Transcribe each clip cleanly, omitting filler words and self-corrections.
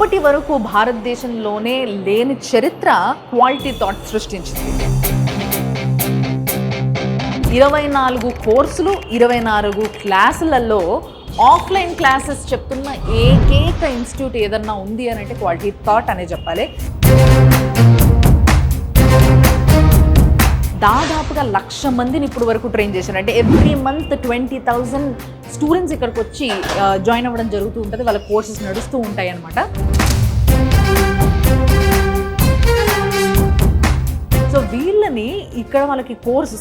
ఇప్పటి వరకు భారతదేశంలోనే లేని చరిత్ర క్వాలిటీ థాట్ సృష్టించింది. 24 కోర్సులు, 24 క్లాసులలో ఆఫ్లైన్ క్లాసెస్ చెప్తున్న ఏకైక ఇన్స్టిట్యూట్ ఏదన్నా ఉంది అని అంటే క్వాలిటీ థాట్ అనే చెప్పాలి. దాదాపుగా 1,00,000 మందిని ఇప్పుడు వరకు ట్రైన్ చేశారు. అంటే ఎవ్రీ మంత్ 20,000 స్టూడెంట్స్ ఇక్కడికి వచ్చి జాయిన్ అవ్వడం జరుగుతూ ఉంటుంది. వాళ్ళ కోర్సెస్ నడుస్తూ ఉంటాయి అన్నమాట. సో వీళ్ళని ఇక్కడ వాళ్ళకి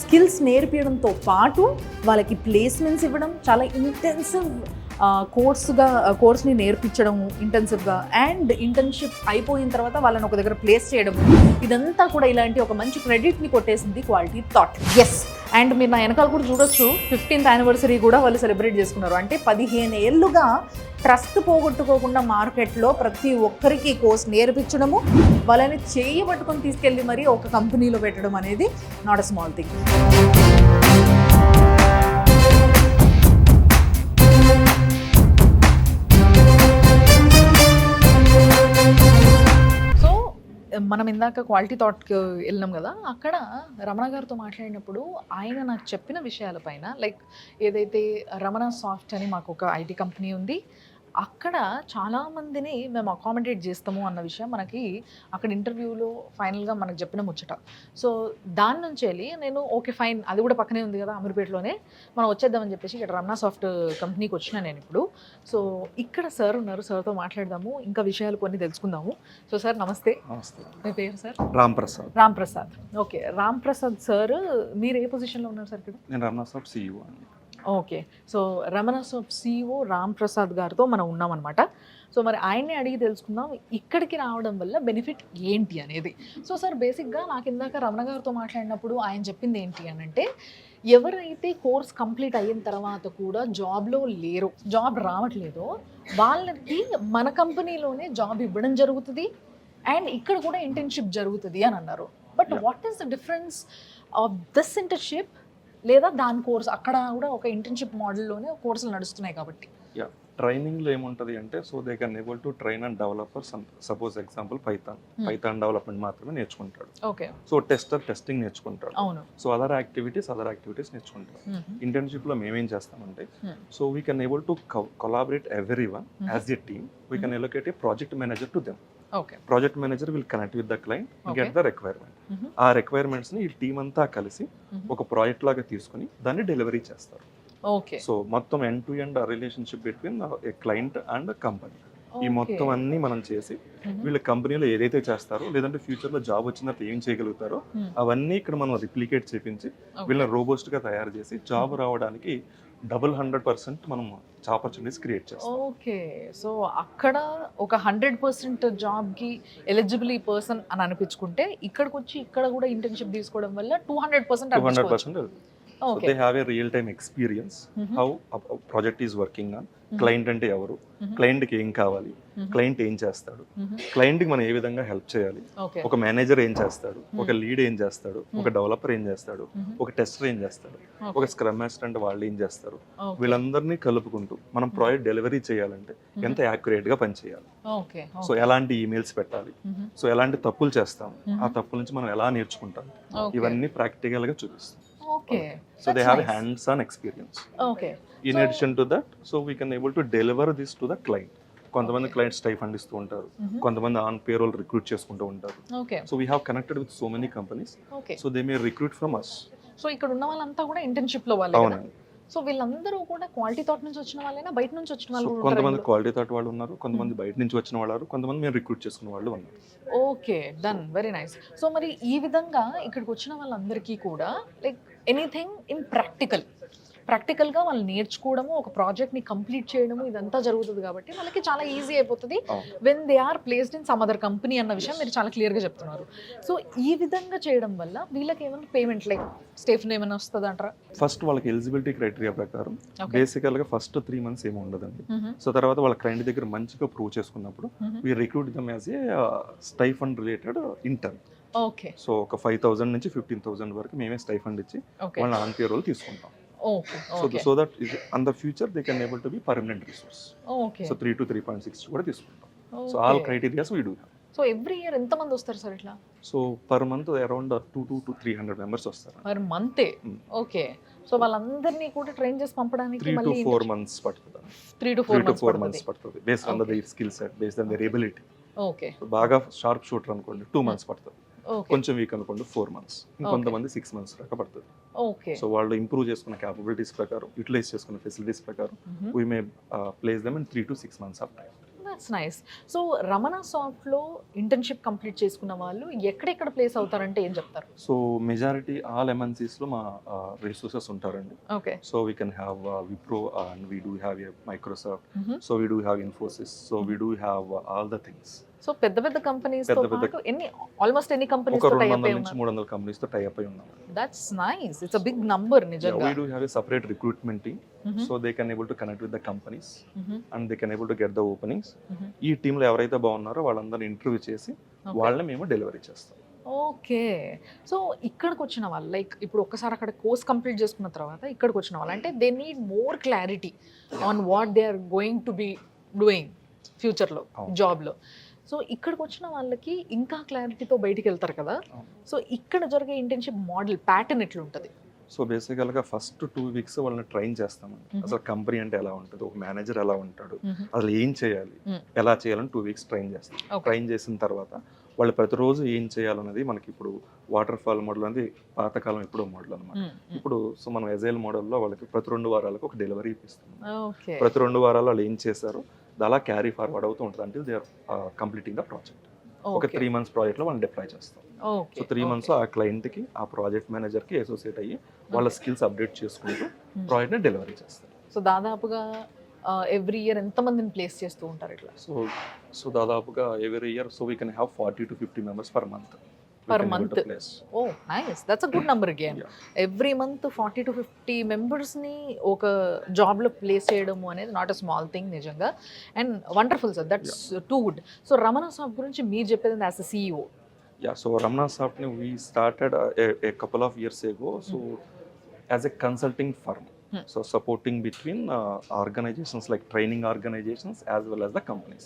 స్కిల్స్ నేర్పించడంతో పాటు వాళ్ళకి ప్లేస్మెంట్స్ ఇవ్వడం, చాలా ఇంటెన్సివ్ కోర్స్ని నేర్పించడం ఇంటెన్సివ్గా, అండ్ ఇంటర్న్షిప్ అయిపోయిన తర్వాత వాళ్ళని ఒక దగ్గర ప్లేస్ చేయడం, ఇదంతా కూడా ఇలాంటి ఒక మంచి క్రెడిట్ని కొట్టేసింది క్వాలిటీ థాట్. ఎస్, అండ్ మీరు నా వెనకాల కూడా చూడొచ్చు, 15th యానివర్సరీ కూడా వాళ్ళు సెలబ్రేట్ చేసుకున్నారు. అంటే 15 ఏళ్ళుగా ట్రస్ట్ పోగొట్టుకోకుండా మార్కెట్లో ప్రతి ఒక్కరికి కోర్స్ నేర్పించడము, వాళ్ళని చేయబట్టుకొని తీసుకెళ్ళి మరి ఒక కంపెనీలో పెట్టడం అనేది నాట్ అ స్మాల్ థింగ్. మనం ఇందాక క్వాలిటీ థాట్కి వెళ్ళినాం కదా, అక్కడ రమణ గారితో మాట్లాడినప్పుడు ఆయన నాకు చెప్పిన విషయాలపైన, లైక్ ఏదైతే రమణ సాఫ్ట్ అని మాకు ఒక ఐటీ కంపెనీ ఉంది, అక్కడ చాలామందిని మేము అకామిడేట్ చేస్తాము అన్న విషయం మనకి అక్కడ ఇంటర్వ్యూలో ఫైనల్గా మనకు చెప్పిన ముచ్చట. సో దాని నుంచి వెళ్ళి నేను ఓకే ఫైన్, అది కూడా పక్కనే ఉంది కదా అమీర్పేటలోనే, మనం వచ్చేద్దామని చెప్పేసి ఇక్కడ రమణ సాఫ్ట్ కంపెనీకి వచ్చిన నేను ఇప్పుడు. సో ఇక్కడ సార్ ఉన్నారు, సార్తో మాట్లాడదాము, ఇంకా విషయాలు కొన్ని తెలుసుకుందాము. సో సార్ నమస్తే. మీ పేరు sir? Ram Prasad. Okay, Ram Prasad sir, మీరు ఏ పొజిషన్లో ఉన్నారు సార్ ఇక్కడ? నేను రమణ సాఫ్ట్ CEO అండి. Okay, so Ramana soft CEO Ram Prasad గారితో మనం ఉన్నామన్నమాట. సో మరి ఆయన్ని అడిగి తెలుసుకుందాం ఇక్కడికి రావడం వల్ల బెనిఫిట్ ఏంటి అనేది. సో సార్ బేసిక్గా నాకు ఇందాక రమణ గారితో మాట్లాడినప్పుడు ఆయన చెప్పింది ఏంటి అని అంటే, ఎవరైతే కోర్స్ కంప్లీట్ అయిన తర్వాత కూడా జాబ్లో లేరో, జాబ్ రావట్లేదో, వాళ్ళకి మన కంపెనీలోనే జాబ్ ఇవ్వడం జరుగుతుంది, అండ్ ఇక్కడ కూడా ఇంటర్న్షిప్ జరుగుతుంది అని అన్నారు. But what is the difference of this internship, లేదా దాని కోర్స్ అక్కడ కూడా ఒక ఇంటర్న్షిప్ మోడల్లోనే కోర్సులు నడుస్తున్నాయి కాబట్టి? ట్రైనింగ్లో ఏముంటుంది అంటే, so they can able to train and developer. Suppose example Python development మాత్రమే నేర్చుకుంటాడు. ఓకే, సో టెస్టింగ్ నేర్చుకుంటాడు. అవును. సో అదర్ యాక్టివిటీస్ నేర్చుకుంటాడు. ఇంటర్న్షిప్లో మేమేం చేస్తామంటే, so we can able to collaborate every one as a team. We can allocate A project manager to them. Project manager will connect with the client, get the requirement. ఆ requirements ని ఈ team అంతా కలిసి ఒక project లాగా తీసుకుని దాన్ని delivery చేస్తారు. ఓకే, సో మొత్తం end to end relationship between A client and company. ఈ మొత్తం అన్ని మనం చేసి వీళ్ళ కంపెనీలో ఏదైతే చేస్తారో, లేదంటే ఫ్యూచర్ లో జాబ్ వచ్చిన తర్వాత ఏం చేయగలుగుతారో అవన్నీ ఇక్కడ మనం రిప్లికేట్ చేపించి వీళ్ళని రోబోస్ట్ గా తయారు చేసి జాబ్ రావడానికి 100% మనం ఆపర్చునిటీస్ క్రియేట్ చేస్తాం. ఓకే, సో అక్కడ ఒక 100% జాబ్కి ఎలిజిబుల్ ఈ పర్సన్ అని అనిపించుకుంటే, ఇక్కడికి వచ్చి ఇక్కడ కూడా ఇంటర్న్షిప్ తీసుకోవడం వల్ల 200% So they have a real time experience how a project is working on. Client అంటే ఎవరు, క్లయింట్కి ఏం కావాలి, క్లయింట్ ఏం చేస్తాడు, క్లయింట్కి మనం ఏ విధంగా హెల్ప్ చేయాలి, ఒక మేనేజర్ ఏం చేస్తాడు, ఒక లీడ్ ఏం చేస్తాడు, ఒక డెవలపర్ ఏం చేస్తాడు, ఒక టెస్టర్ ఏం చేస్తాడు, ఒక స్క్రమ్ మాస్టర్ అంటే వాళ్ళు ఏం చేస్తారు, వీళ్ళందరినీ కలుపుకుంటూ మనం ప్రాజెక్ట్ డెలివరీ చేయాలంటే ఎంత యాక్యురేట్ గా పనిచేయాలి, సో ఎలాంటి ఈమెయిల్స్ పెట్టాలి, సో ఎలాంటి తప్పులు చేస్తాం, ఆ తప్పుల నుంచి మనం ఎలా నేర్చుకుంటాం, ఇవన్నీ ప్రాక్టికల్ గా చూపిస్తాం. Okay, so they have hands-on experience. Okay, in addition to that, so we can able to deliver this to the client. కొంతమంది క్లయింట్స్ స్టైఫండ్ ఇస్తూ ఉంటారు, కొంతమంది ఆన్ పేరోల్ రిక్రూట్ చేసుకుంటూ ఉంటారు. So we have connected with so many companies, so they may recruit from us. So ఇక్కడ ఉన్న వాళ్ళంతా కూడా ఇంటర్న్షిప్ లో వాళ్ళే కదా? సో వీళ్ళందరూ కూడా క్వాలిటీ థాట్ నుంచి వచ్చిన వాళ్ళైనా, బయట నుంచి వచ్చిన వాళ్ళు? కొంతమంది క్వాలిటీ థాట్ వాళ్ళు ఉన్నారు, కొంతమంది బయట నుంచి వచ్చిన వాళ్ళు, కొంతమంది మేము రిక్రూట్ చేసుకున్న వాళ్ళు ఉన్నారు. Okay, done, very nice. So మరి ఈ విధంగా ఇక్కడికి వచ్చిన వాళ్ళందరికీ కూడా లైక్ ఎనీథింగ్ ఇన్ ప్రాక్టికల్గా వాళ్ళు నేర్చుకోవడము, ఒక ప్రాజెక్ట్ని కంప్లీట్ చేయడము, ఇదంతా జరుగుతుంది కాబట్టి వాళ్ళకి చాలా ఈజీ అయిపోతుంది when they are placed in some other company అన్న విషయం మీరు చాలా క్లియర్గా చెప్తున్నారు. సో ఈ విధంగా చేయడం వల్ల వీళ్ళకి ఏమైనా పేమెంట్ లైక్ స్టేఫ్న్ ఏమైనా వస్తుంది అంటారా? ఫస్ట్ వాళ్ళకి ఎలిజిబిలిటీ క్రైటీరియా ప్రకారం బేసికల్గా ఫస్ట్ 3 months ఏమి ఉండదండి. సో తర్వాత వాళ్ళ క్లయింట్ దగ్గర మంచిగా ప్రూవ్ చేసుకున్నప్పుడు we recruit them as a stipend related intern. Okay, so ఒక 5,000 నుంచి 15,000 వరకు మేమే స్టైఫండ్ ఇచ్చి వాళ్ళ ఆన్ పేరోల్ తీసుకుంటాం. So that in the future they can able to be permanent resource. Okay. So 3 to 3.6 కూడా తీసుకుంటాం. So all criterias we do. So every year ఎంతమంది వస్తారు సార్ ఇట్లా? So per month around 200 to 300 members వస్తారు. Per మంతే? Okay. So వాళ్ళందరినీ కూడా train చేసి పంపడానికి 3 to మళ్ళీ 4 months పడుతుంది. 3 to 4 months పడుతుంది based on their skill set, based on their ability. Okay. బాగా షార్ప్ షూటర్ అనుకోండి 2 months పడుతుంది. ఓకే. కొంచెం వీక్ అనుకోండి 4 months. ఇంకొంతమంది 6 months దాకా పడుతుంది. ఓకే. సో వాళ్ళు ఇంప్రూవ్ చేసుకున్న క్యాపబిలిటీస్ ప్రకారం, యూటిలైజ్ చేసుకున్న ఫెసిలిటీస్ ప్రకారం we may place them in 3 to 6 months of time. That's nice. So Ramana సాఫ్ట్లో ఇంటర్న్షిప్ కంప్లీట్ చేసుకున్న వాళ్ళు ఎక్కడెక్కడ ప్లేస్ అవుతారంటే ఏం చెప్తారు? సో మెజారిటీ ఆల్ MNCsలో మా రిసోర్సెస్ ఉంటారండి. Okay. So we can have Wipro and we do have Microsoft, so we do have Infosys, so we do have all the things. So పెద్ద పెద్ద కంపెనీస్ తో పాటు ఆల్మోస్ట్ ఎన్ని కంపెనీస్ ఒక తో టై 200 అప్ నుంచి 300 కంపెనీస్ తో టై అప్ అయి ఉన్నాం. That's nice. It's a big number నిజంగా. We do have a separate recruitment team, so they can able to connect with the companies and they can able to get the openings. ఈ team లో ఎవరైతే బాగున్నారో వాళ్ళందరిని interview చేసి వాళ్ళని మేము delivery చేస్తాం. Okay. So ఇక్కడికి వచ్చిన వాళ్ళు లైక్ ఇప్పుడు ఒక్కసారి అక్కడ కోర్స్ కంప్లీట్ చేసుకున్న తర్వాత ఇక్కడికి వచ్చిన వాళ్ళు అంటే they need more clarity on what they are going to be doing ఫ్యూచర్లో జాబ్లో. సో ఇక్కడికి వచ్చిన వాళ్ళకి ఇంకా క్లారిటీతో బయటికి వెళ్తారు కదా. సో ఇక్కడ జరిగే ఇంటర్న్షిప్ మోడల్ ప్యాటర్న్ ఎట్లుంటుంది? సో బేసికల్గా ఫస్ట్ 2 weeks వాళ్ళని ట్రైన్ చేస్తామండి. అసలు కంపెనీ అంటే ఎలా ఉంటుంది, ఒక మేనేజర్ ఎలా ఉంటాడు, అసలు ఏం చేయాలి, ఎలా చేయాలని 2 weeks ట్రైన్ చేస్తాం. ట్రైన్ చేసిన తర్వాత వాళ్ళు ప్రతిరోజు ఏం చేయాలనేది మనకి ఇప్పుడు వాటర్ ఫాల్ మోడల్ అనేది పాతకాలం ఎప్పుడో మోడల్ అనమాట. ఇప్పుడు సో మనం ఎజైల్ మోడల్లో వాళ్ళకి ప్రతి 2 వారాలకు ఒక డెలివరీ ఇప్పిస్తాం. ప్రతి 2 వారాలు వాళ్ళు ఏం చేశారు అలా క్యారీ ఫార్వర్డ్ అవుతూ ఉంటుంది అంటే they are completing the project. ఒక 3 months ప్రాజెక్ట్లో మనం డిప్లాయ్ చేస్తాం. సో 3 months ఆ క్లయింట్కి, ఆ ప్రాజెక్ట్ మేనేజర్కి అసోసియేట్ అయ్యి వాళ్ళ స్కిల్స్ అప్డేట్ చేసుకుంటూ ప్రాజెక్ట్ని డెలివరీ చేస్తారు. సో దాదాపుగా ఎవ్రీ ఇయర్ ఎంతమందిని ప్లేస్ చేస్తూ ఉంటారు ఇట్లా? సో దాదాపుగా every year so we can have 40 to 50 members per month. Per month. Oh, nice. That's a good number again. Every month 40 to 50 members ని ఒక జాబ్ లో ప్లేస్ చేయడము అనేది నాట్ అ స్మాల్ థింగ్ నిజంగా. And wonderful sir, that's too good. So Ramana soft గురించి మీరు చెప్పేది as a CEO. So Ramana సాఫ్ట్ని we started a couple of years ago, so as a consulting firm. So supporting between organizations like training organizations as well as the companies.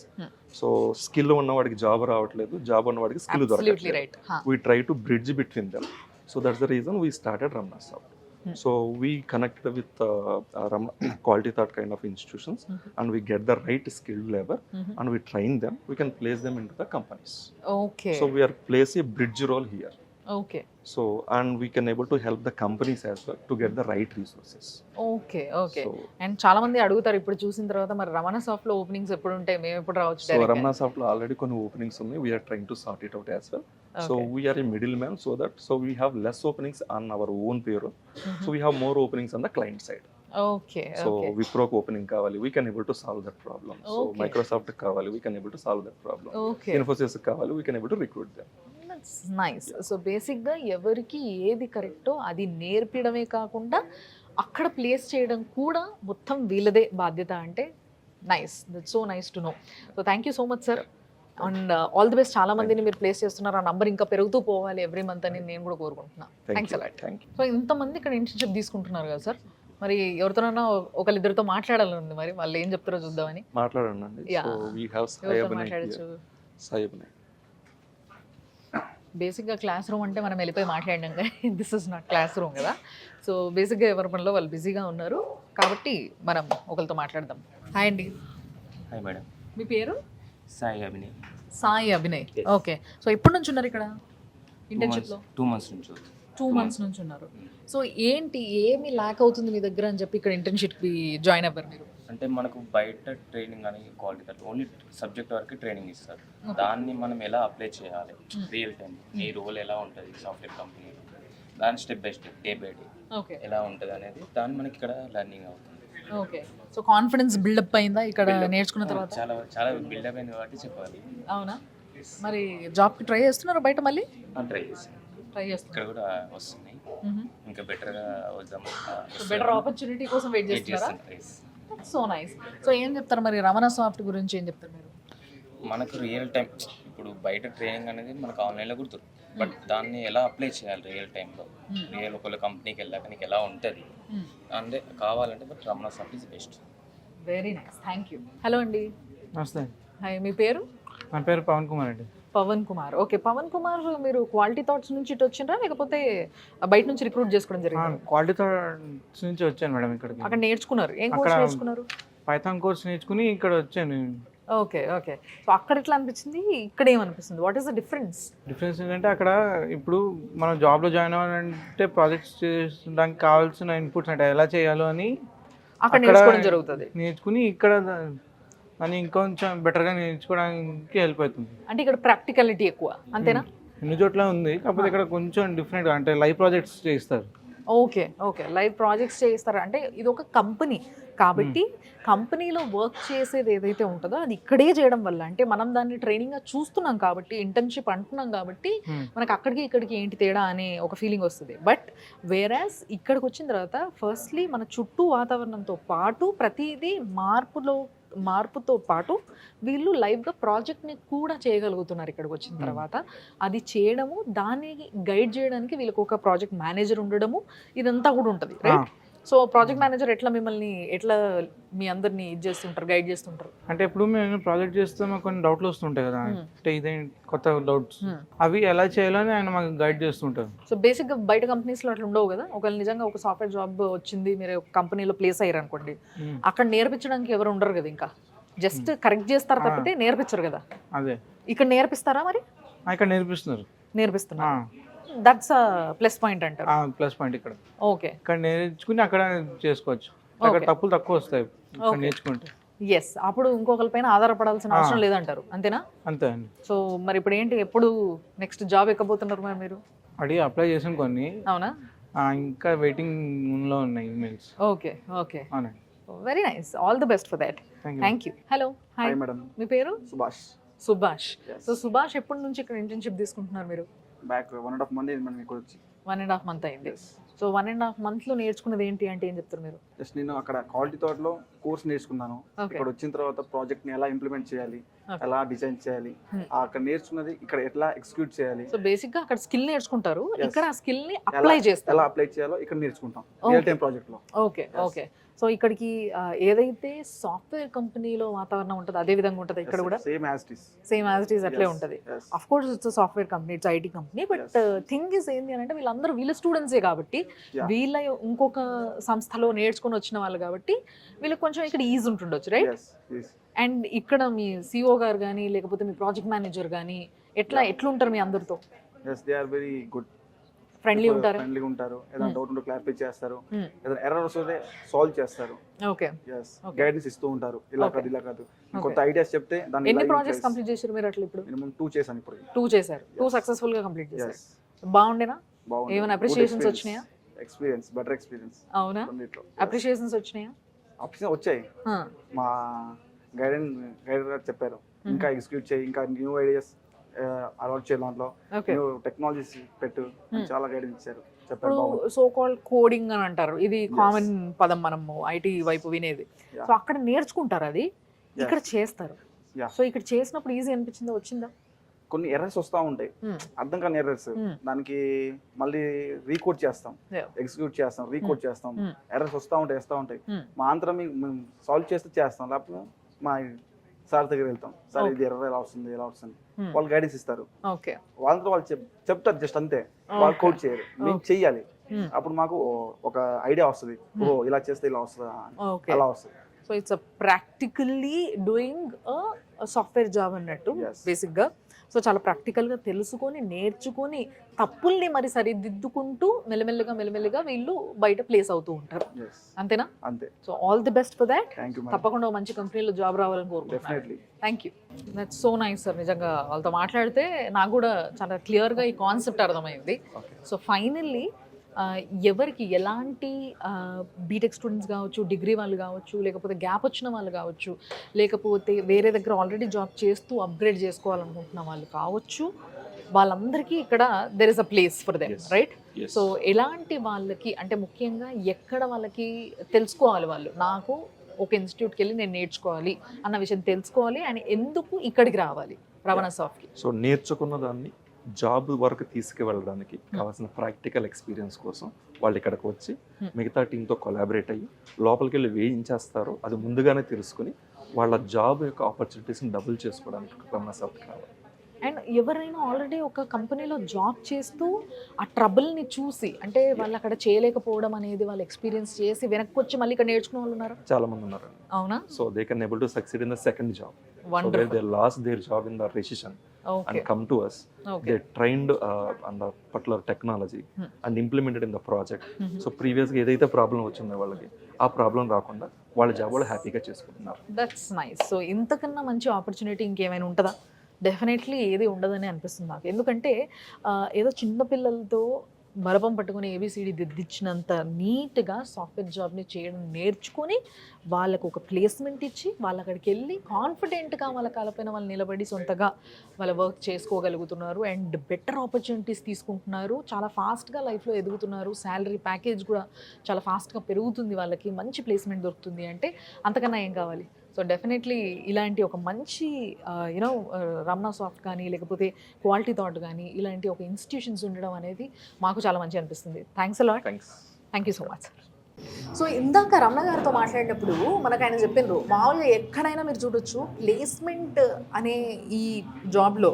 So skill ఉన్నవాడికి job రావట్లేదు, job ఉన్నవాడికి skill దొరకట్లేదు. We try to bridge between them. So that's the reason we started Ramana Soft. So we connected with quality thought kind of institutions and we get the right skilled labor and we train them. We can place them into the companies. Okay. So we are place a bridge role here. Okay. So and we can able to help the companies as well to get the right resources. Okay. And చాలా మంది అడుగుతారు ఇప్పుడు చూసిన తర్వాత మరి Ramana soft లో openings ఎప్పుడు ఉంటాయి, మేము ఎప్పుడు రావచ్చు? సో రమణ సాఫ్ట్ లో ఆల్రెడీ కొన్ని ఓపెనింగ్స్ ఉన్నాయి. We are trying to sort it out as well. So we are a middleman so we have less openings on our own payroll. So we have more openings on the client side. Okay. So Wipro opening kavali, we can able to solve that problem. So Microsoft kavali, we can able to solve that problem. Infosys kavali, we can able to recruit them. That's nice. So బేసిక్గా ఎవరికి ఏది కరెక్టో అది నేర్పించడమే కాకుండా అక్కడ place చేయడం కూడా మొత్తం వీళ్ళదే బాధ్యత అంటే nice. That's so nice to know. So thank you so much sir and all the best. చాలా మందిని మీరు ప్లేస్ చేస్తున్నారు, ఆ నంబర్ ఇంకా పెరుగుతూ పోవాలి ఎవ్రీ మంత్ అని నేను కూడా కోరుకుంటున్నాను. Thanks a lot. సో ఇంతమంది ఇక్కడ ఇంటర్న్షిప్ తీసుకుంటున్నారు కదా సార్, మరి ఎవరితోనైనా ఒకరిద్దరితో మాట్లాడాలని ఉంది, మరి వాళ్ళు ఏం చెప్తారో చూద్దామని. మాట్లాడండి. మాట్లాడచ్చు. సాయిబ్నే బేసిక్గా క్లాస్ రూమ్ అంటే మనం వెళ్ళిపోయి మాట్లాడినాం కానీ this is not class room కదా. సో బేసిక్గా ఎవరి పనిలో వాళ్ళు బిజీగా ఉన్నారు కాబట్టి మనం ఒకరితో మాట్లాడదాం. హాయ్ అండి. Hi madam. మీ పేరు? సాయి అభినయ్. సాయి అభినయ్. ఓకే. సో ఎప్పటి నుంచి ఉన్నారు ఇక్కడ ఇంటర్న్షిప్లో? 2 months నుంచి. 2 months నుంచి ఉన్నారు. సో ఏంటి ఏమి ల్యాక్ అవుతుంది మీ దగ్గర అని చెప్పి ఇక్కడ ఇంటర్న్షిప్కి జాయిన్ అవ్వరు మీరు? అంటే మనకు బయట ట్రైనింగ్ అని క్వాలిటీ ఓన్లీ సబ్జెక్ట్ వరకు ట్రైనింగ్ ఇస్తారు. దాన్ని మనం ఎలా అప్లై చేయాలి రియల్ టైం, మీ రోల్ ఎలా ఉంటుంది సాఫ్ట్వేర్ కంపెనీ, దాని step by step day by day ఎలా ఉంటుంది అనేది దాన్ని మనకి ఇక్కడ లెర్నింగ్ అవుతుంది. ఓకే. సో కాన్ఫిడెన్స్ బిల్డప్ అయిందా ఇక్కడ నేర్చుకున్న తర్వాత? చాలా చాలా బిల్డప్ అయింది కాబట్టి చెప్పాలి. అవునా? మరి జాబ్కి ట్రై చేస్తున్నారు బయట? మళ్ళీ ట్రై చేస్తాను. ఇక్కడ కూడా వస్తున్నాయి, ఇంకా బెటర్గా వద్దాం. బెటర్ ఆపర్చునిటీ కోసం వెయిట్ చేస్తున్నారా? So nice. సో ఏం చెప్తారు మరి రమణ సాఫ్ట్ గురించి, ఏం చెప్తారు మీరు? మనకు రియల్ టైం ఇప్పుడు బయట ట్రైనింగ్ అనేది మనకు ఆన్లైన్లో గుర్తు, బట్ దాన్ని ఎలా అప్లై చేయాలి రియల్ టైంలో, రియల్ ఒకళ్ళ కంపెనీకి వెళ్ళాక నీకు ఎలా ఉంటుంది అంటే కావాలంటే but Ramana soft is best. Very nice, thank you. Hello అండి. నమస్తే. హాయ్, మీ పేరు? నా పేరు పవన్ కుమార్ అండి. పవన్ కుమార్. ఓకే, పవన్ కుమార్ మీరు క్వాలిటీ థాట్స్ నుంచి ఇటు వచ్చిండ్రా లేకపోతే బయట నుంచి రిక్రూట్ చేసుకోవడం జరిగింది? క్వాలిటీ థాట్స్ నుంచి వచ్చాను మేడం ఇక్కడికి. అక్కడ నేర్చుకున్నారు, ఏం కోర్స్ అక్కడ నేర్చుకున్నారు? పైథాన్ కోర్స్ నేర్చుకుని ఇక్కడ వచ్చాను. Okay okay. సో అక్కడ ఎట్లా అనిపించింది, ఇక్కడ ఏమనిపిస్తుంది? What is the difference? Difference ఏంటంటే అక్కడ ఇప్పుడు మనం జాబ్లో జాయిన్ అవ్వాలంటే ప్రాజెక్ట్స్ చేయడానికి కావాల్సిన ఇన్పుట్స్ అంటే ఎలా చేయాలో అని అక్కడ నేర్చుకోవడం జరుగుతుంది. నేర్చుకుని ఇక్కడ అని ఇంకొంచెం బెటర్గా నేర్చుకోవడానికి హెల్ప్ అవుతుంది. అంటే ఇక్కడ ప్రాక్టికాలిటీ ఎక్కువ, అంతేనా? ఎన్ని చోట్ల ఉంది, కాకపోతే ఇక్కడ కొంచెం డిఫరెంట్గా అంటే లైవ్ ప్రాజెక్ట్స్ చేస్తారు. ఓకే ఓకే, లైవ్ ప్రాజెక్ట్స్ చేస్తారు. అంటే ఇది ఒక కంపెనీ కాబట్టి కంపెనీలో వర్క్ చేసేది ఏదైతే ఉంటుందో అది ఇక్కడే చేయడం వల్ల, అంటే మనం దాన్ని ట్రైనింగ్గా చూస్తున్నాం కాబట్టి, ఇంటర్న్షిప్ అంటున్నాం కాబట్టి మనకు అక్కడికి ఇక్కడికి ఏంటి తేడా అనే ఒక ఫీలింగ్ వస్తుంది. బట్ వేరాస్ ఇక్కడికి వచ్చిన తర్వాత ఫస్ట్లీ మన చుట్టూ వాతావరణంతో పాటు ప్రతిదీ మార్పుతో పాటు వీళ్ళు లైవ్గా ప్రాజెక్ట్ని కూడా చేయగలుగుతున్నారు ఇక్కడికి వచ్చిన తర్వాత. అది చేయడము, దాన్ని గైడ్ చేయడానికి వీళ్ళకి ఒక ప్రాజెక్ట్ మేనేజర్ ఉండడము, ఇదంతా కూడా ఉంటుంది, రైట్? సో ప్రాజెక్ట్ మేనేజర్ ఎట్లా మిమ్మల్ని మీ అందరినీ ఇది చేస్తుంటారు, గైడ్ చేస్తుంటారు? అంటే ఇప్పుడు మేము ప్రాజెక్ట్ చేస్తే మాకు కొన్ని డౌట్లు వస్తుంటాయి కదా, అంటే ఇదే కొత్త డౌట్స్, అవి ఎలా చేయాలని ఆయన మాకు గైడ్ చేస్తుంటారు. సో బేసిక్గా బయట కంపెనీస్లో అట్లా ఉండవు కదా. ఒకవేళ నిజంగా ఒక సాఫ్ట్వేర్ జాబ్ వచ్చింది, మీరు కంపెనీలో ప్లేస్ అయ్యారు అనుకోండి, అక్కడ నేర్పించడానికి ఎవరు ఉండరు కదా, ఇంకా జస్ట్ కరెక్ట్ చేస్తారు తప్పితే నేర్పించరు కదా. అదే ఇక్కడ నేర్పిస్తారా మరి? ఇక్కడ నేర్పిస్తున్నారు. దట్స్ ప్లస్ పాయింట్ అంటారు. ప్లస్ పాయింట్ ఇక్కడ. ఓకే, ఇక్కడ నేర్చుకుని అక్కడ చేసుకోవచ్చు. అక్కడ తప్పులు తక్కువ వస్తాయి నేర్చుకుంటే. ఎస్, అప్పుడు ఇంకొకరి పైన ఆధారపడాల్సిన అవసరం లేదంటారు, అంతేనా? అంతే అండి. సో మరి ఇప్పుడు ఏంటి, ఎప్పుడు నెక్స్ట్ జాబ్ ఎక్కబోతున్నారు మరి మీరు? అడిగి అప్లై చేసాను కొన్ని. అవునా? ఇంకా వెయిటింగ్ లో ఉన్నాయి ఈమెయిల్స్. ఓకే ఓకే, అవునండి. Very nice, all the best for that. Thank you. Hello, hi madam. మీ పేరు? సుభాష్. సో సుభాష్ ఎప్పటి నుంచి ఇక్కడ ఇంటర్న్షిప్ తీసుకుంటున్నారు మీరు? బ్యాక్ 1.5 మంత్ అయింది మనం ఇక్కడ వచ్చి. 1.5 మంత్ అయింది. సో 1.5 మంత్లో నేర్చుకున్నది ఏంటి అంటే ఏం చెప్తారు మీరు? జస్ట్ నేను అక్కడ క్వాలిటీ తోటలో కోర్స్ నేర్చుకున్నాను. ఇక్కడ వచ్చిన తర్వాత ప్రాజెక్ట్ ని ఎలా ఇంప్లిమెంట్ చేయాలి, ఎలా డిజైన్ చేయాలి, అక్కడ నేర్చుకున్నది ఇక్కడ ఎట్లా ఎగ్జిక్యూట్ చేయాలి. సో బేసిక్ గా అక్కడ స్కిల్ నేర్చుకుంటారు, ఇక్కడ ఆ స్కిల్ ని అప్లై చేస్తారు. ఎలా అప్లై చేయాలో ఇక్కడ నేర్చుకుంటాం రియల్ టైం ప్రాజెక్ట్ లో. Okay okay. సో ఇక్కడికి ఏదైతే సాఫ్ట్వేర్ కంపెనీలో వాతావరణం ఉంటుందో అదే విధంగా ఉంటుంది ఇక్కడ కూడా? సేమ్ యాజ్ ఇట్ ఈస్ అట్లే ఉంటుంది. Of course it's software company, it's IT company. But thing is ఏంటి అని అంటే వీళ్ళందరూ వీళ్ళ స్టూడెంట్సే కాబట్టి, వీళ్ళ ఇంకొక సంస్థలో నేర్చుకొని వచ్చిన వాళ్ళు కాబట్టి వీళ్ళకి కొంచెం ఇక్కడ ఈజీ ఉంటుండొచ్చు, రైట్? అండ్ ఇక్కడ మీ సిఓ గారు కానీ లేకపోతే మీ ప్రాజెక్ట్ మేనేజర్ కానీ ఎట్లుంటారు మీ అందరితో? They are very good, friendly ఉంటారు. ఏదైనా డౌట్ ఉంటే క్లారిఫై చేస్తారు, ఏదైనా ఎర్రర్ వస్తే సాల్వ్ చేస్తారు. ఓకే, గైడెన్స్ ఇస్తూ ఉంటారు, ఇలా కాదు కొత్త ఐడియాస్ చెప్తే దాన్ని. ఎన్ని ప్రాజెక్ట్స్ కంప్లీట్ చేశారు మీరు అట్లా? ఇప్పుడు మినిమం 2 చేశాను. ఇప్పుడు 2 చేశారు. 2 సక్సెస్ఫుల్ గా కంప్లీట్ చేశారు. బాగుండేనా? ఏమైనా అప్రిషియేషన్స్ వచ్చినాయా? Better experience. అవునా? అప్రిషియేషన్స్ వచ్చినాయా? వచ్చాయి. మా గైడర్ గారు చెప్పారు, ఇంకా ఎగ్జిక్యూట్ చేయి, ఇంకా న్యూ ఐడియాస్ అలవాటు చేయాలి, దాంట్లో న్యూ టెక్నాలజీస్ పెట్టు, చాలా గైడెన్స్ ఇచ్చారు. ఇప్పుడు సో కాల్డ్ కోడింగ్ అని అంటారు, ఇది కామన్ పదం మనము ఐటీ వైపు వినేది. సో అక్కడ నేర్చుకుంటారు, అది ఇక్కడ చేస్తారు. సో ఇక్కడ చేసినప్పుడు ఈజీ అనిపించిందా, వచ్చిందా? కొన్ని ఎర్రర్స్ వస్తూ ఉంటాయి, అర్థం కాని ఎర్రర్స్. దానికి మళ్ళీ రీకోడ్ చేస్తాం, ఎగ్జిక్యూట్ చేస్తాం, రీకోడ్ చేస్తాం. ఎర్రర్స్ వస్తూ ఉంటాయి. మా అంతరం మేము సాల్వ్ చేస్తే చేస్తాం, లేకపోతే మా సార్ దగ్గర వెళ్తాం, సార్ ఇది ఎర్రర్ ఎలా వస్తుంది వాళ్ళు గైడెన్స్ ఇస్తారు. వాళ్ళతో వాళ్ళు చెప్తారు, జస్ట్ అంతే, వాళ్ళు కోడ్ చేయరు, మేము చెయ్యాలి. అప్పుడు మాకు ఒక ఐడియా వస్తుంది, ఓ ఇలా చేస్తే ఇలా వస్తుందా, అలా వస్తుంది. So it's practically doing software job అన్నట్టు బేసిక్గా. సో చాలా ప్రాక్టికల్గా తెలుసుకొని నేర్చుకొని తప్పుల్ని మరి సరిదిద్దుకుంటూ మెల్లమెల్లగా వీళ్ళు బయట ప్లేస్ అవుతూ ఉంటారు, అంతేనా? అంతే. So all the best for that. తప్పకుండా మంచి కంపెనీలో జాబ్ రావాలని కోరుకుంటున్నాను. Thank you. That's so nice sir. నిజంగా వాళ్ళతో మాట్లాడితే నాకు కూడా చాలా క్లియర్గా ఈ కాన్సెప్ట్ అర్థమైంది. సో ఫైనల్లీ ఎవరికి ఎలాంటి బీటెక్ స్టూడెంట్స్ కావచ్చు, డిగ్రీ వాళ్ళు కావచ్చు, లేకపోతే గ్యాప్ వచ్చిన వాళ్ళు కావచ్చు, లేకపోతే వేరే దగ్గర ఆల్రెడీ జాబ్ చేస్తూ అప్గ్రేడ్ చేసుకోవాలనుకుంటున్న వాళ్ళు కావచ్చు, వాళ్ళందరికీ ఇక్కడ there is a place for them, right? So ఎలాంటి వాళ్ళకి అంటే ముఖ్యంగా ఎక్కడ వాళ్ళకి తెలుసుకోవాలి, వాళ్ళు నాకు ఒక ఇన్స్టిట్యూట్కి వెళ్ళి నేను నేర్చుకోవాలి అన్న విషయం తెలుసుకోవాలి, అండ్ ఎందుకు ఇక్కడికి రావాలి రమణ సాఫ్ట్కి? సో నేర్చుకున్న దాన్ని జాబ్ వరకు తీసుకువెళ్ళడానికి కావాల్సిన ప్రాక్టికల్ ఎక్స్పీరియన్స్ కోసం వాళ్ళు ఇక్కడికి వచ్చి మిగతా టీంతో కొలాబరేట్ అయ్యి లోపలికి వెళ్ళి వేయించేస్తారో అది ముందుగానే తెలుసుకుని వాళ్ళ జాబ్ యొక్క ఆపర్చునిటీస్ని డబుల్ చేసుకోవడానికి రమణ సాఫ్ట్కి రావాలి. అండ్ ఎవరైనా ఆల్రెడీ ఒక కంపెనీలో జాబ్ చేస్తూ ఆ ట్రబుల్ని చూసి, అంటే వాళ్ళు అక్కడ చేయలేకపోవడం అనేది వాళ్ళు ఎక్స్పీరియన్స్ చేసి వెనక్కి వచ్చి మళ్ళీ ఇక్కడ నేర్చుకునే వాళ్ళు ఉన్నారు. చాలా మంది ఉన్నారు. అవునా? So they can able to succeed in the second job. Wonderful. They last their job in the recession okay and come to us. Okay They trained on the particular technology and implemented in the project. So previously ఏదైతే problem వచ్చిందో వాళ్ళకి ఆ problem రాకుండా వాళ్ళ job వాళ్ళు హ్యాపీగా చేసుకుంటున్నారు. That's nice. So ఇంతకన్నా మంచి ఆపర్చునిటీ ఇంకేమైనా ఉంటుందా? డెఫినెట్లీ ఏది ఉండదని అనిపిస్తుంది నాకు. ఎందుకంటే ఏదో చిన్న పిల్లలతో బలపం పట్టుకుని ఏబిసిడి దిద్దించినంత నీట్గా సాఫ్ట్వేర్ జాబ్ని చేయడం నేర్చుకొని వాళ్ళకు ఒక ప్లేస్మెంట్ ఇచ్చి వాళ్ళు అక్కడికి వెళ్ళి కాన్ఫిడెంట్గా వాళ్ళ కాలపైన వాళ్ళు నిలబడి సొంతగా వాళ్ళ వర్క్ చేసుకోగలుగుతున్నారు అండ్ బెటర్ ఆపర్చునిటీస్ తీసుకుంటున్నారు, చాలా ఫాస్ట్గా లైఫ్లో ఎదుగుతున్నారు, శాలరీ ప్యాకేజ్ కూడా చాలా ఫాస్ట్గా పెరుగుతుంది, వాళ్ళకి మంచి ప్లేస్మెంట్ దొరుకుతుంది అంటే అంతకన్నా ఏం కావాలి? సో డెఫినెట్లీ ఇలాంటి ఒక మంచి యూనో రమణ సాఫ్ట్ కానీ లేకపోతే క్వాలిటీ థాట్ కానీ ఇలాంటి ఒక ఇన్స్టిట్యూషన్స్ ఉండడం అనేది మాకు చాలా మంచి అనిపిస్తుంది. Thanks a lot. Thank you so much. So ఇందాక రమణ గారితో మాట్లాడినప్పుడు మనకు ఆయన చెప్పినారు, మామూలుగా ఎక్కడైనా మీరు చూడొచ్చు ప్లేస్మెంట్ అనే ఈ జాబ్లో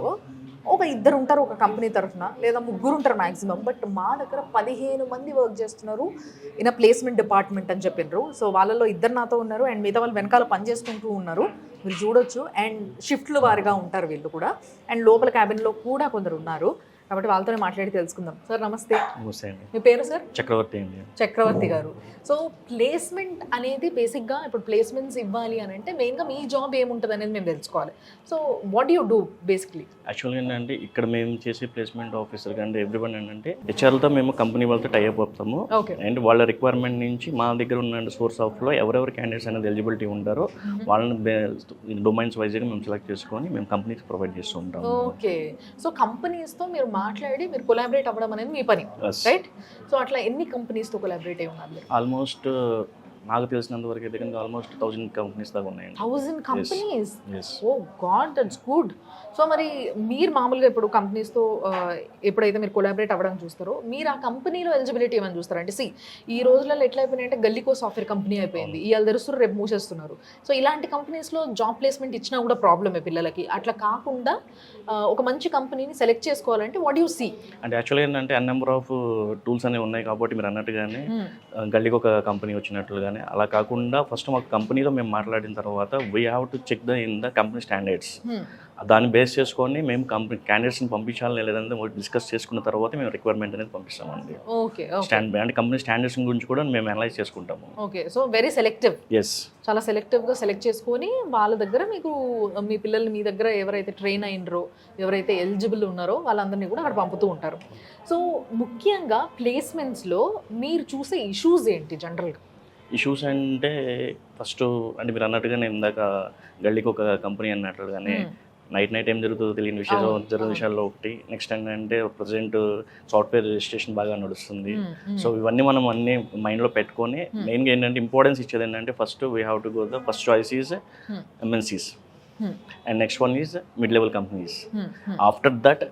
ఒక ఇద్దరు ఉంటారు ఒక కంపెనీ తరఫున, లేదా ముగ్గురు ఉంటారు మ్యాక్సిమం. బట్ మా దగ్గర 15 మంది వర్క్ చేస్తున్నారు ఇన్ ప్లేస్మెంట్ డిపార్ట్మెంట్ అని చెప్పినారు. సో వాళ్ళలో ఇద్దరు నాతో ఉన్నారు అండ్ మిగతా వాళ్ళు వెనకాల పనిచేసుకుంటూ ఉన్నారు, మీరు చూడొచ్చు. అండ్ షిఫ్ట్లు వారిగా ఉంటారు వీళ్ళు కూడా. అండ్ లోపల క్యాబిన్లో కూడా కొందరు ఉన్నారు, కాబట్టి వాళ్ళతోనే మాట్లాడి తెలుసుకుందాం. సార్ నమస్తే. మీ పేరు సార్? చక్రవర్తి అండి. చక్రవర్తి గారు. సో ప్లేస్మెంట్ అనేది బేసిక్గా ఇప్పుడు ప్లేస్మెంట్స్ ఇవ్వాలి అని అంటే మెయిన్గా మీ జాబ్ ఏముంటుంది అనేది మేము తెలుసుకోవాలి. So what you do basically? యాక్చువల్గా ఏంటంటే ఇక్కడ మేము చేసే ప్లేస్మెంట్ ఆఫీసర్ అంటే ఎవ్రీవన్ ఏంటంటే హెచ్ఆర్తో మేము కంపెనీ వాళ్ళతో టైఅప్ అవుతాము. ఓకే. అండ్ వాళ్ళ రిక్వైర్మెంట్ నుంచి మా దగ్గర ఉన్న సోర్స్ ఆఫ్లో ఎవరెవరు క్యాండిడేట్స్ అనేది ఎలిజిబిలిటీ ఉంటారో వాళ్ళని డొమైన్స్ వైజ్గా మేము సెలెక్ట్ చేసుకొని మేము కంపెనీకి ప్రొవైడ్ చేస్తూ ఉంటాము. ఓకే. సో కంపెనీస్తో మీరు మాట్లాడి మీరు కొలాబరేట్ అవ్వడం అనేది మీ పని, రైట్? సో అట్లా ఎన్ని కంపెనీస్తో కొలాబరేట్ అయి ఉన్నారు? ఆల్మోస్ట్ నాకు తెలిసినంత వరకు అయితే కనుక ఆల్మోస్ట్ 1000 కంపెనీస్ దాకా ఉన్నాయండి. 1000 companies? Yes. Oh god, that's good. So మరి మీరు మామూలుగా ఇప్పుడు కంపెనీస్తో ఎప్పుడైతే మీరు కొలాబరేట్ అవ్వడం చూస్తారో మీరు ఆ కంపెనీలో ఎలిజిబిలిటీ ఏమని చూస్తారు? అంటే ఈ రోజులలో ఎట్లా అయిపోయినాయంటే గల్లీకో సాఫ్ట్వేర్ కంపెనీ అయిపోయింది, ఇవాళ తెరుస్తారు రేపు మూసేస్తున్నారు. సో ఇలాంటి కంపెనీస్లో జాబ్ ప్లేస్మెంట్ ఇచ్చినా కూడా ప్రాబ్లమే పిల్లలకి. అట్లా కాకుండా ఒక మంచి కంపెనీని సెలెక్ట్ చేసుకోవాలంటే వాట్ యూ సీ? అంటే యాక్చువల్గా ఏంటంటే అన్ నెంబర్ ఆఫ్ టూల్స్ అనేవి ఉన్నాయి కాబట్టి మీరు అన్నట్టుగానే గల్లీకి ఒక కంపెనీ వచ్చినట్లుగానే అలా కాకుండా ఫస్ట్ మాకు కంపెనీలో మేము మాట్లాడిన తర్వాత we have to check in the company standards. దాన్ని బేస్ చేసుకొని మేము కంపెనీ క్యాండిడేట్స్ని పంపించాలి లేదంటే డిస్కస్ చేసుకున్న తర్వాత మేము రిక్వైర్మెంట్ అనేది పంపిస్తామండి. ఓకే. అంటే కంపెనీ స్టాండర్డ్స్ గురించి కూడా మేము అనలైజ్ చేసుకుంటాము. Okay. So very selective. Yes, చాలా సెలెక్టివ్గా సెలెక్ట్ చేసుకొని వాళ్ళ దగ్గర మీకు మీ పిల్లల్ని మీ దగ్గర ఎవరైతే ట్రైన్ అయినరో ఎవరైతే ఎలిజిబుల్ ఉన్నారో వాళ్ళందరినీ కూడా అక్కడ పంపుతూ ఉంటారు. సో ముఖ్యంగా ప్లేస్మెంట్స్లో మీరు చూసే ఇష్యూస్ ఏంటి జనరల్గా? ఇష్యూస్ అంటే ఫస్ట్ అంటే మీరు అన్నట్టుగానే ఇందాక గల్లీకి ఒక కంపెనీ అన్నట్లుగానే నైట్ ఏం జరుగుతుందో తెలియని విషయాలు జరిగిన విషయాల్లో ఒకటి. నెక్స్ట్ ఏంటంటే ప్రజెంట్ సాఫ్ట్వేర్ రిజిస్ట్రేషన్ బాగా నడుస్తుంది. సో ఇవన్నీ మనం అన్ని మైండ్లో పెట్టుకొని మెయిన్గా ఏంటంటే ఇంపార్టెన్స్ ఇచ్చేది ఏంటంటే first we have to go the first choice is MNCs and next one is mid level companies. After that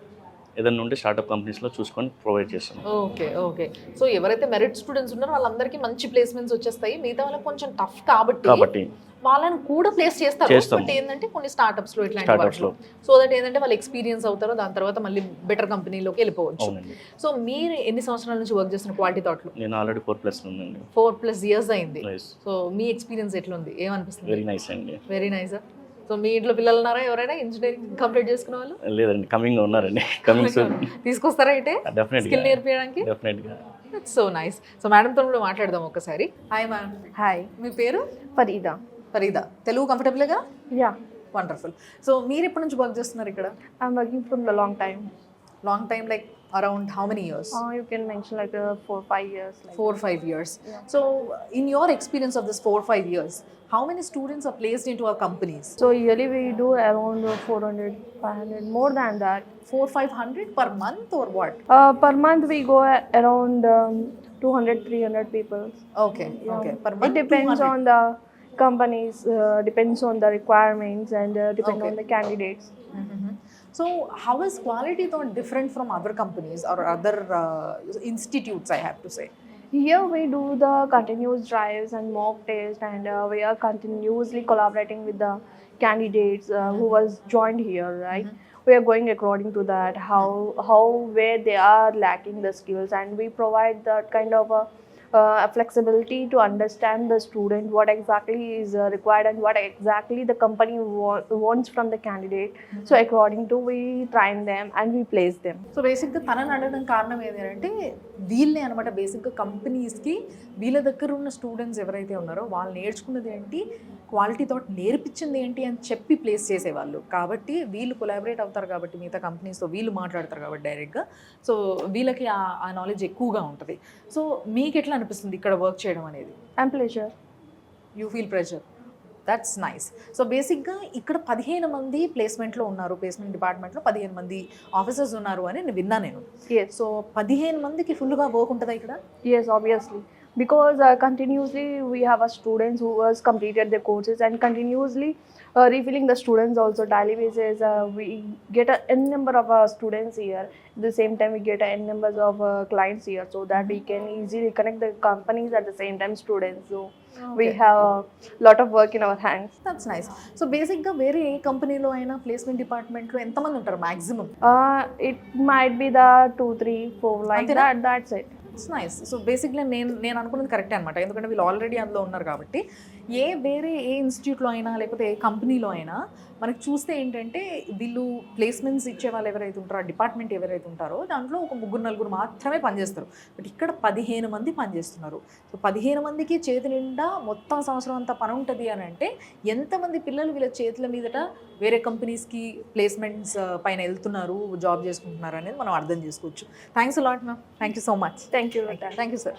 ఏదైనా ఉంటే స్టార్ట్అప్ కంపెనీస్లో చూసుకొని ప్రొవైడ్ చేస్తాం. ఓకే. ఓకే. సో ఎవరైతే మెరిట్ స్టూడెంట్స్ ఉన్నారో వాళ్ళందరికీ మంచి ప్లేస్మెంట్స్ వచ్చేస్తాయి, మిగతా వాళ్ళకి కొంచెం టఫ్ కాబట్టి వాళ్ళని కూడా ప్లేస్ చేస్తారు. బట్ ఏంటంటే కొన్ని స్టార్ట్అప్స్లో ఇట్లాంటి వాటిలో సో దట్ ఏంటంటే వాళ్ళు ఎక్స్పీరియన్స్ అవుతారో దాని తర్వాత మళ్ళీ బెటర్ కంపెనీలోకి వెళ్ళిపోవచ్చు. సో మీరు ఎన్ని సంవత్సరాల నుంచి వర్క్ చేస్తున్న క్వాలిటీ థాట్లో? నేను ఆల్రెడీ 4+ ఉందండి. 4+ years అయింది. సో మీ ఎక్స్పీరియన్స్ ఎట్లుంది, ఏమనిపిస్తుంది? వెరీ నైస్ అండి. Very nice. సో మీ ఇంట్లో పిల్లలు ఉన్నారా ఎవరైనా ఇంజనీరింగ్ కంప్లీట్ చేసుకున్న వాళ్ళు? లేదండి, కమింగ్ ఉన్నారండి. Coming soon. తీసుకొస్తారా అయితే స్కిల్ నేర్పించడానికి? డెఫినెట్గా. So nice. సో మేడంతో కూడా మాట్లాడదాం ఒకసారి. Hi ma'am. హాయ్, మీ పేరు? ఫరీదా. ఫరీదా. తెలుగు కంఫర్టబుల్గా? యా. వండర్ఫుల్. సో మీరు ఎప్పటి నుంచి వర్క్ చేస్తున్నారు ఇక్కడ? I'm working from the long time. Long time, like around how many years? You can mention like 4-5 years. Like 4-5 years. So in your experience of this 4-5 years, how many students are placed into our companies? So yearly we do around 400-500, more than that. 400-500 per month or what? Per month we go around 200-300 people. Okay. Yeah. Okay. Per month It depends 200. on the companies, depends on the requirements and depends Okay. on the candidates. Mm-hmm. So how is quality thought different from other companies or other institutes, I have to say? Here we do the continuous drives and mock tests, and we are continuously collaborating with the candidates who was joined here, right? We are going according to that, how where they are lacking the skills, and we provide that kind of a flexibility to understand the student what exactly is required and what exactly the company wants from the candidate. So according to, we train them and we place them. So బేసిక్గా తనని అడగడం కారణం ఏంటంటే వీళ్ళే అనమాట బేసిక్గా కంపెనీస్కి వీళ్ళ దగ్గర ఉన్న స్టూడెంట్స్ ఎవరైతే ఉన్నారో వాళ్ళు నేర్చుకున్నది ఏంటి, క్వాలిటీ థాట్ నేర్పించింది ఏంటి అని చెప్పి ప్లేస్ చేసేవాళ్ళు. కాబట్టి వీళ్ళు కొలాబరేట్ అవుతారు కాబట్టి మిగతా కంపెనీస్తో వీళ్ళు మాట్లాడతారు కాబట్టి డైరెక్ట్గా, సో వీళ్ళకి ఆ నాలెడ్జ్ ఎక్కువగా ఉంటుంది. సో మీకు ఎట్లా అనిపిస్తుంది ఇక్కడ వర్క్ చేయడం అనేది? And pleasure. You feel pressure, that's nice. So బేసిక్గా ఇక్కడ 15 మంది ప్లేస్మెంట్లో ఉన్నారు, ప్లేస్మెంట్ డిపార్ట్మెంట్లో 15 మంది ఆఫీసర్స్ ఉన్నారు అని నేను విన్నా నేను. Yes. సో 15 మందికి ఫుల్గా వర్క్ ఉంటుందా ఇక్కడ? Yes, obviously. Because continuously we have a students who has completed their courses, and continuously refilling the students also daily basis. We get a n number of students here. At the same time, we get a n numbers of clients here, so that we can easily connect the companies at the same time students. So we have a lot of work in our hands. That's nice. So బేసిక్గా వేరే ఏ కంపెనీలో అయినా placement డిపార్ట్మెంట్లో ఎంతమంది ఉంటారు maximum? It might be the 2, 3, 4 like Antena? that. That's it. It's nice. So basically నేను అనుకున్నది కరెక్టే అనమాట, ఎందుకంటే వీళ్ళు ఆల్రెడీ అందులో ఉన్నారు కాబట్టి. వేరే ఏ ఇన్స్టిట్యూట్లో అయినా లేకపోతే ఏ కంపెనీలో అయినా మనకి చూస్తే ఏంటంటే వీళ్ళు ప్లేస్మెంట్స్ ఇచ్చే వాళ్ళు ఎవరైతే ఉంటారో, ఆ డిపార్ట్మెంట్ ఎవరైతే ఉంటారో దాంట్లో ఒక 3-4 మాత్రమే పనిచేస్తారు. బట్ ఇక్కడ 15 మంది పనిచేస్తున్నారు. సో 15 మందికి చేతి నిండా మొత్తం సంవత్సరం అంతా పని ఉంటుంది అని అంటే ఎంతమంది పిల్లలు వీళ్ళ చేతుల మీదట వేరే కంపెనీస్కి ప్లేస్మెంట్స్ పైన వెళ్తున్నారు, జాబ్ చేసుకుంటున్నారు అనేది మనం అర్థం చేసుకోవచ్చు. Thanks a lot ma'am, thank you so much. Thank you. Thank you sir.